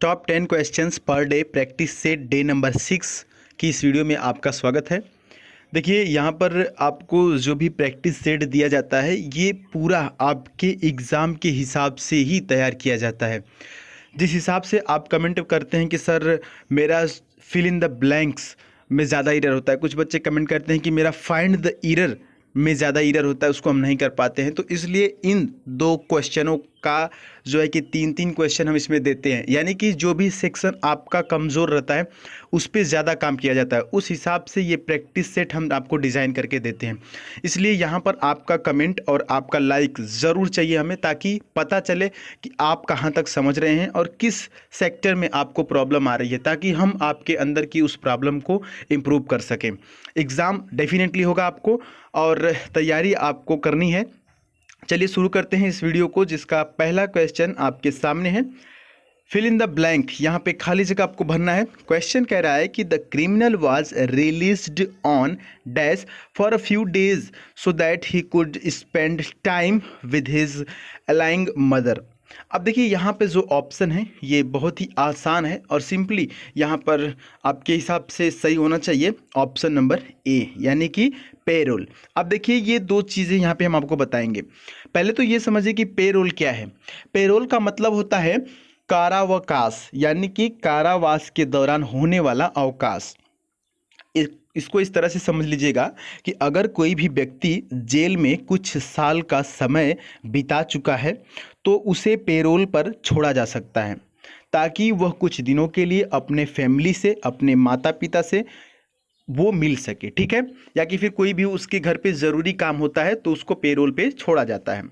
Top 10 questions per day practice से day number 6 की इस वीडियो में आपका स्वागत है। देखिए यहाँ पर आपको जो भी प्रैक्टिस सेट दिया जाता है ये पूरा आपके एग्ज़ाम के हिसाब से ही तैयार किया जाता है। जिस हिसाब से आप कमेंट करते हैं कि सर मेरा फिल इन द ब्लैंक्स में ज़्यादा एरर होता है, कुछ बच्चे कमेंट करते हैं कि मेरा फाइंड द एरर में ज़्यादा एरर होता है, उसको हम नहीं कर पाते हैं, तो इसलिए इन दो क्वेश्चनों का जो है कि तीन तीन क्वेश्चन हम इसमें देते हैं। यानी कि जो भी सेक्शन आपका कमज़ोर रहता है उस पर ज़्यादा काम किया जाता है, उस हिसाब से ये प्रैक्टिस सेट हम आपको डिज़ाइन करके देते हैं। इसलिए यहाँ पर आपका कमेंट और आपका लाइक ज़रूर चाहिए हमें, ताकि पता चले कि आप कहाँ तक समझ रहे हैं और किस सेक्टर में आपको प्रॉब्लम आ रही है, ताकि हम आपके अंदर की उस प्रॉब्लम को इम्प्रूव कर सकें। एग्ज़ाम डेफिनेटली होगा आपको और तैयारी आपको करनी है। चलिए शुरू करते हैं इस वीडियो को, जिसका पहला क्वेश्चन आपके सामने है। फिल इन द ब्लैंक, यहाँ पे खाली जगह आपको भरना है। क्वेश्चन कह रहा है कि the criminal was released on dash for a few days so that he could spend time with his ailing mother. अब देखिए यहाँ पे जो ऑप्शन है ये बहुत ही आसान है और सिंपली यहाँ पर आपके हिसाब से सही होना चाहिए ऑप्शन नंबर ए, यानी कि पेरोल। अब देखिए ये दो चीज़ें यहाँ पे हम आपको बताएंगे। पहले तो ये समझिए कि पेरोल क्या है। पेरोल का मतलब होता है कारावास, यानी कि कारावास के दौरान होने वाला अवकाश। इसको इस तरह से समझ लीजिएगा कि अगर कोई भी व्यक्ति जेल में कुछ साल का समय बिता चुका है तो उसे पेरोल पर छोड़ा जा सकता है, ताकि वह कुछ दिनों के लिए अपने फैमिली से, अपने माता पिता से वो मिल सके, ठीक है। या कि फिर कोई भी उसके घर पे ज़रूरी काम होता है तो उसको पेरोल पे छोड़ा जाता है।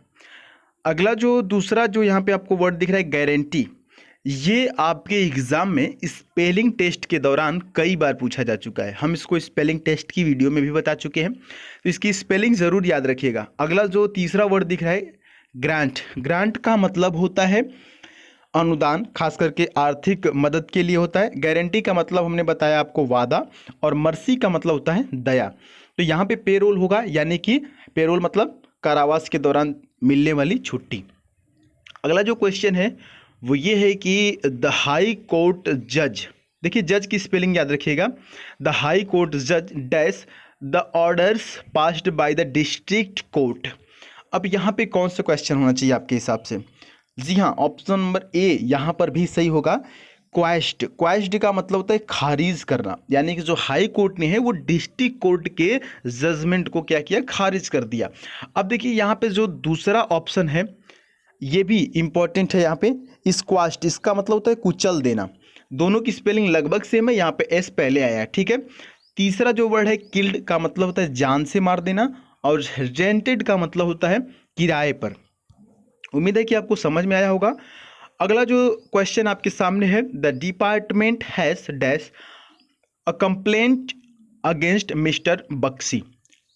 अगला जो दूसरा जो यहाँ पे आपको वर्ड दिख रहा है गारंटी, ये आपके एग्ज़ाम में स्पेलिंग टेस्ट के दौरान कई बार पूछा जा चुका है। हम इसको स्पेलिंग टेस्ट की वीडियो में भी बता चुके हैं, तो इसकी स्पेलिंग ज़रूर याद रखिएगा। अगला जो तीसरा वर्ड दिख रहा है ग्रांट, ग्रांट का मतलब होता है अनुदान, खास करके आर्थिक मदद के लिए होता है। गारंटी का मतलब हमने बताया आपको वादा, और मर्सी का मतलब होता है दया। तो यहाँ पे पेरोल होगा, यानी कि पेरोल मतलब कारावास के दौरान मिलने वाली छुट्टी। अगला जो क्वेश्चन है वो ये है कि द हाई कोर्ट जज, देखिए जज की स्पेलिंग याद रखिएगा। द हाई कोर्ट जज dash the orders passed by the district court. अब यहाँ पे कौन सा क्वेश्चन होना चाहिए आपके हिसाब से? जी हाँ, ऑप्शन नंबर ए यहाँ पर भी सही होगा। क्वेश्ड, क्वेश्ड का मतलब होता है खारिज करना, यानी कि जो हाई कोर्ट ने है वो डिस्ट्रिक्ट कोर्ट के जजमेंट को क्या किया, खारिज कर दिया। अब देखिए यहाँ पे जो दूसरा ऑप्शन है ये भी इंपॉर्टेंट है। यहाँ पे स्क्वाश्ड, इसका मतलब होता है कुचल देना। दोनों की स्पेलिंग लगभग सेम है, यहाँ पे एस पहले आया है, ठीक है। तीसरा जो वर्ड है किल्ड का मतलब होता है जान से मार देना, और रेंटेड का मतलब होता है किराए पर। उम्मीद है कि आपको समझ में आया होगा। अगला जो क्वेश्चन आपके सामने है, the department has dash a complaint against mister Baxi.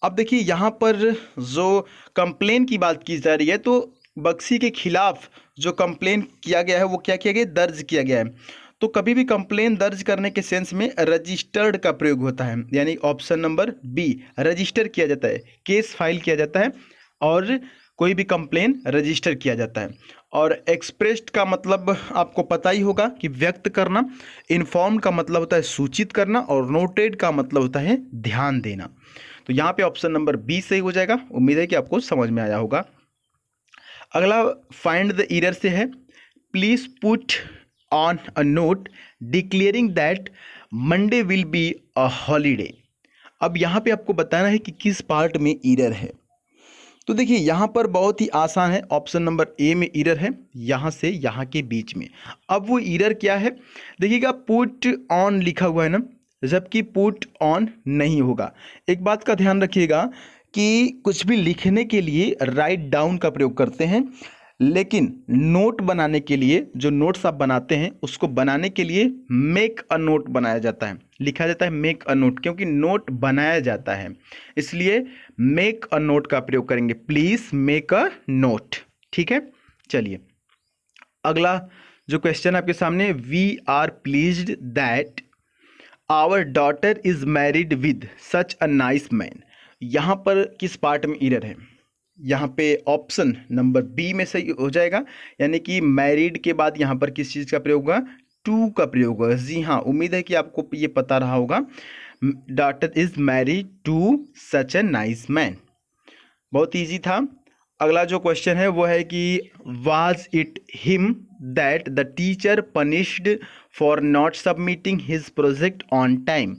अब देखिए यहाँ पर जो कंप्लेन की बात की जा रही है, तो बक्सी के खिलाफ जो कंप्लेन किया गया है वो क्या किया गया, दर्ज किया गया है। तो कभी भी कंप्लेन दर्ज करने के सेंस में रजिस्टर्ड का प्रयोग होता है, यानी ऑप्शन नंबर बी, रजिस्टर किया जाता है, केस फाइल किया जाता है और कोई भी कंप्लेन रजिस्टर किया जाता है। और एक्सप्रेस्ड का मतलब आपको पता ही होगा कि व्यक्त करना, इन्फॉर्म का मतलब होता है सूचित करना, और नोटेड का मतलब होता है ध्यान देना। तो यहाँ पे ऑप्शन नंबर बी सही हो जाएगा। उम्मीद है कि आपको समझ में आया होगा। अगला फाइंड द एरर से है, please put on a note declaring that Monday will be a holiday. अब यहाँ पे आपको बताना है कि किस पार्ट में एरर है। तो देखिए यहाँ पर बहुत ही आसान है, ऑप्शन नंबर ए में एरर है, यहाँ से यहाँ के बीच में। अब वो एरर क्या है देखिएगा, पुट ऑन लिखा हुआ है ना, जबकि पुट ऑन नहीं होगा। एक बात का ध्यान रखिएगा कि कुछ भी लिखने के लिए राइट डाउन का प्रयोग करते हैं, लेकिन नोट बनाने के लिए, जो नोट्स आप बनाते हैं उसको बनाने के लिए मेक अ नोट बनाया जाता है, लिखा जाता है मेक अ नोट, क्योंकि नोट बनाया जाता है, इसलिए मेक अ नोट का प्रयोग करेंगे। प्लीज मेक अ नोट, ठीक है। चलिए अगला जो क्वेश्चन आपके सामने, we are pleased that our daughter is married with such a nice man. यहाँ पर किस पार्ट में एरर है? यहाँ पे ऑप्शन नंबर बी में सही हो जाएगा, यानी कि मैरिड के बाद यहाँ पर किस चीज़ का प्रयोग होगा, टू का प्रयोग होगा। जी हाँ, उम्मीद है कि आपको ये पता रहा होगा। Daughter is married to such a nice man. बहुत इजी था। अगला जो क्वेश्चन है वो है कि was it him that the teacher punished for not submitting his project on time.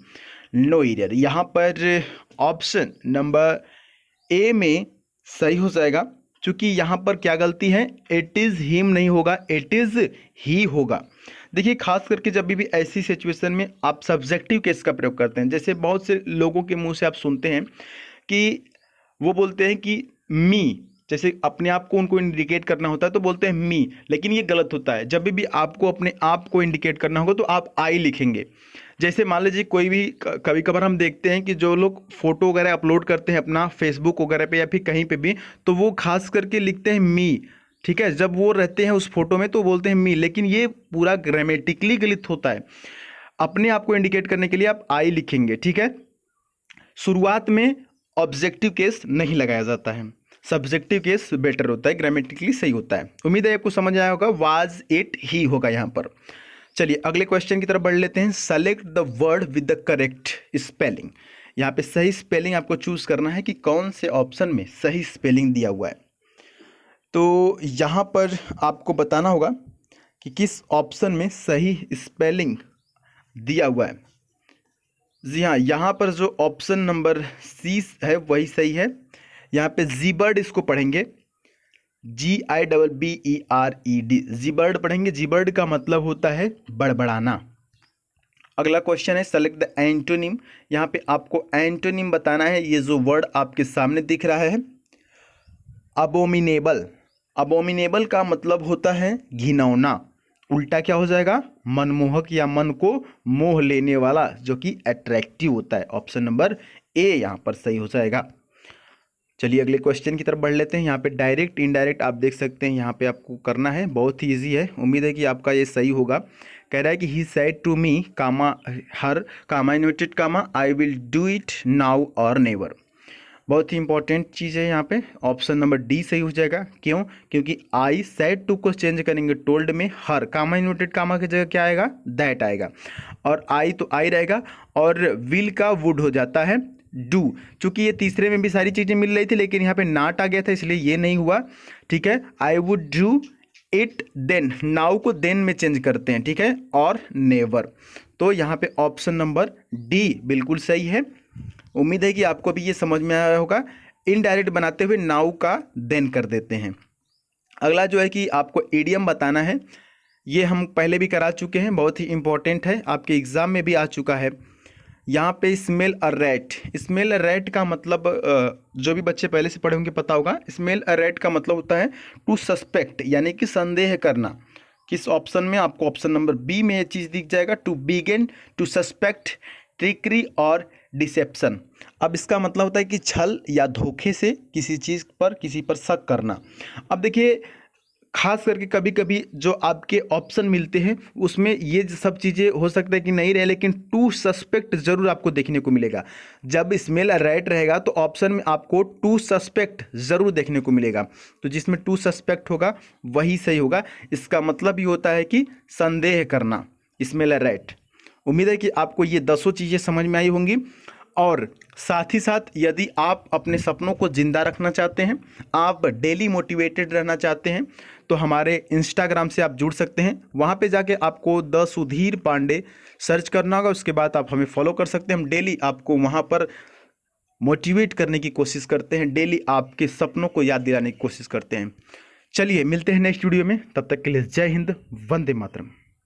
No error. यहाँ पर ऑप्शन नंबर ए में सही हो जाएगा, क्योंकि यहाँ पर क्या गलती है, इट इज़ हिम नहीं होगा, इट इज़ ही होगा। देखिए, खास करके जब भी ऐसी सिचुएशन में आप सब्जेक्टिव केस का प्रयोग करते हैं, जैसे बहुत से लोगों के मुंह से आप सुनते हैं कि वो बोलते हैं कि मी, जैसे अपने आप को उनको इंडिकेट करना होता है तो बोलते हैं मी, लेकिन ये गलत होता है। जब भी आपको अपने आप को इंडिकेट करना होगा तो आप आई लिखेंगे। जैसे मान लीजिए कोई भी, कभी कभार हम देखते हैं कि जो लोग फोटो वगैरह अपलोड करते हैं अपना फेसबुक वगैरह पे या फिर कहीं पे भी, तो वो खास करके लिखते हैं मी, ठीक है। जब वो रहते हैं उस फोटो में तो बोलते हैं मी, लेकिन ये पूरा ग्रामेटिकली गलत होता है। अपने आप को इंडिकेट करने के लिए आप आई लिखेंगे, ठीक है। शुरुआत में ऑब्जेक्टिव केस नहीं लगाया जाता है, सब्जेक्टिव केस बेटर होता है, ग्रामेटिकली सही होता है। उम्मीद है आपको समझ आया होगा। वाज इट ही होगा यहाँ पर। चलिए अगले क्वेश्चन की तरफ बढ़ लेते हैं। Select the word with the correct spelling. यहाँ पे सही स्पेलिंग आपको चूज करना है कि कौन से ऑप्शन में सही स्पेलिंग दिया हुआ है। तो यहाँ पर आपको बताना होगा कि किस ऑप्शन में सही स्पेलिंग दिया हुआ है। जी हाँ, यहाँ पर जो ऑप्शन नंबर सी है वही सही है। यहाँ पे जीबर्ड इसको पढ़ेंगे, GIBBERED, जीबर्ड पढ़ेंगे। जीबर्ड का मतलब होता है बड़बड़ाना। अगला क्वेश्चन है सेलेक्ट द एंटोनिम। यहाँ पे आपको एंटोनिम बताना है। ये जो वर्ड आपके सामने दिख रहा है, अबोमिनेबल। अबोमिनेबल का मतलब होता है घिनौना। उल्टा क्या हो जाएगा, मनमोहक या मन को मोह लेने वाला, जो कि अट्रैक्टिव होता है। ऑप्शन नंबर ए यहाँ पर सही हो जाएगा। चलिए अगले क्वेश्चन की तरफ बढ़ लेते हैं। यहाँ पे डायरेक्ट इनडायरेक्ट आप देख सकते हैं, यहाँ पे आपको करना है, बहुत ही ईजी है। उम्मीद है कि आपका ये सही होगा। कह रहा है कि he said to me comma her comma inverted comma I will do it now or never. बहुत ही इंपॉर्टेंट चीज़ है यहाँ पे। ऑप्शन नंबर डी सही हो जाएगा। क्यों, क्योंकि आई सेड टू को चेंज करेंगे टोल्ड में, हर कामा इन्वर्टेड कामा की जगह क्या आएगा, दैट आएगा, और आई तो आई रहेगा, और विल का वुड हो जाता है डू। चूंकि ये तीसरे में भी सारी चीज़ें मिल रही थी, लेकिन यहाँ पे नाट आ गया था, इसलिए ये नहीं हुआ, ठीक है। I would do it then, now को देन में चेंज करते हैं, ठीक है, और नेवर। तो यहाँ पे ऑप्शन नंबर डी बिल्कुल सही है। उम्मीद है कि आपको भी ये समझ में आया होगा। इनडायरेक्ट बनाते हुए नाउ का देन कर देते हैं। अगला जो है कि आपको इडियम बताना है। ये हम पहले भी करा चुके हैं, बहुत ही इंपॉर्टेंट है, आपके एग्जाम में भी आ चुका है। यहाँ पे smell a rat. Smell a rat का मतलब, जो भी बच्चे पहले से पढ़े होंगे पता होगा। स्मेल अ रैट का मतलब होता है टू सस्पेक्ट, यानी कि संदेह करना। किस ऑप्शन में, आपको ऑप्शन नंबर बी में ये चीज़ दिख जाएगा, to begin to suspect trickery और डिसेप्शन। अब इसका मतलब होता है कि छल या धोखे से किसी चीज़ पर, किसी पर शक करना। अब देखिए, खास करके कभी कभी जो आपके ऑप्शन मिलते हैं उसमें ये सब चीज़ें हो सकता है कि नहीं रहे, लेकिन टू सस्पेक्ट जरूर आपको देखने को मिलेगा। जब स्मेल राइट रहेगा तो ऑप्शन में आपको टू सस्पेक्ट जरूर देखने को मिलेगा। तो जिसमें टू सस्पेक्ट होगा वही सही होगा। इसका मतलब ये होता है कि संदेह करना, स्मेल राइट। उम्मीद है कि आपको ये 10 चीज़ें समझ में आई होंगी। और साथ ही साथ यदि आप अपने सपनों को जिंदा रखना चाहते हैं, आप डेली मोटिवेटेड रहना चाहते हैं, तो हमारे इंस्टाग्राम से आप जुड़ सकते हैं। वहाँ पे जाके आपको द सुधीर पांडे सर्च करना होगा, उसके बाद आप हमें फॉलो कर सकते हैं। हम डेली आपको वहाँ पर मोटिवेट करने की कोशिश करते हैं, डेली आपके सपनों को याद दिलाने की कोशिश करते हैं। चलिए मिलते हैं नेक्स्ट वीडियो में, तब तक के लिए जय हिंद, वंदे मातरम।